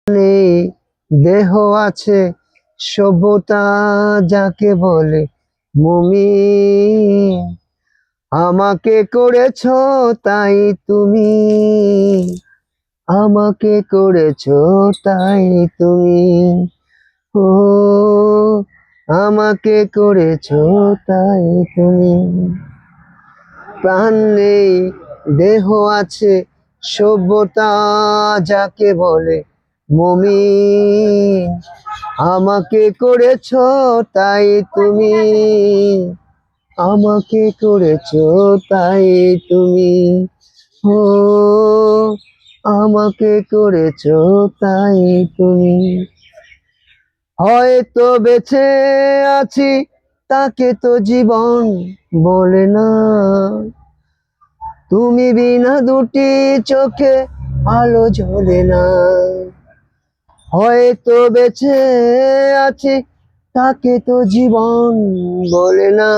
নেই দেহ আছে সভ্যতা যাকে বলে মুমিন। আমাকে করেছো তাই তুমি, আমাকে করেছো তাই তুমি, ও আমাকে করেছো তাই তুমি। প্রাণ নেই দেহ আছে সভ্যতা যাকে বলে মুমিন। আমাকে করেছো তাই তুমি, আমাকে করেছো তাই তুমি, ও আমাকে করেছো তাই তুমি। হয়তো বেঁচে আছি তাকে তো জীবন বলে না, তুমি বিনা দুটি চোখে আলো জ্বলে না। হয়তো বেঁচে আছি তাকে তো জীবন বলে না,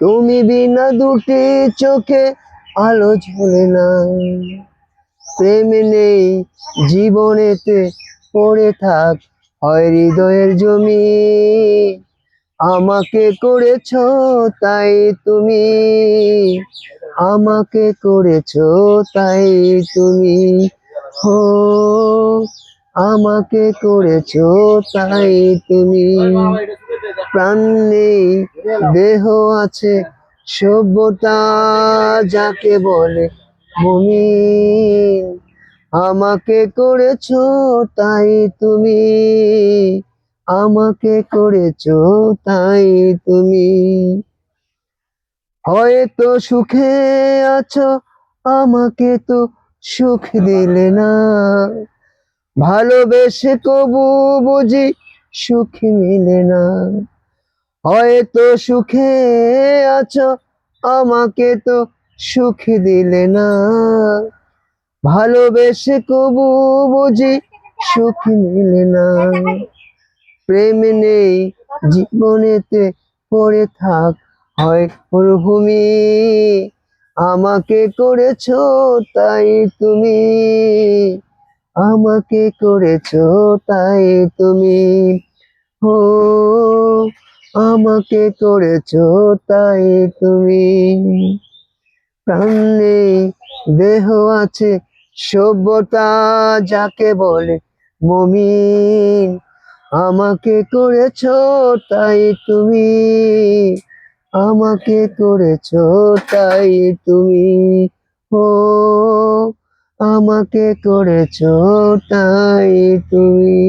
তুমি বিনা দুটি চোখে আলো জ্বলে না। প্রেম নেই জীবনেতে পড়ে থাক হয় হৃদয়ের জমি। আমাকে করেছো তাই তুমি, আমাকে করেছো তাই তুমি, ও আমাকে করেছো তাই তুমি। প্রাণ নেই দেহ আছে সভ্যতা যাকে বলে মুমিন। আমাকে করেছো তাই তুমি, আমাকে করেছো তাই তুমি। হয়তো সুখে আছো আমাকে তো সুখ দিলে না, ভালোবেসে কবু বুঝি সুখ মিলে না। হয়তো সুখে আছো আমাকে তো সুখ দিলে না, ভালোবেসে কবু বুঝি সুখ মিলে না। প্রেম নেই জীবনেতে পড়ে থাক হয় মরুভূমি। আমাকে করেছো তাই তুমি, আমাকে করেছো তাই তুমি, ও আমাকে করেছো তাই তুমি। প্রাণ নেই দেহ আছে সভ্যতা যাকে বলে মুমিন। আমাকে করেছো তাই তুমি, আমাকে করেছো তাই তুমি, ও আমাকে করেছো তাই তুমি।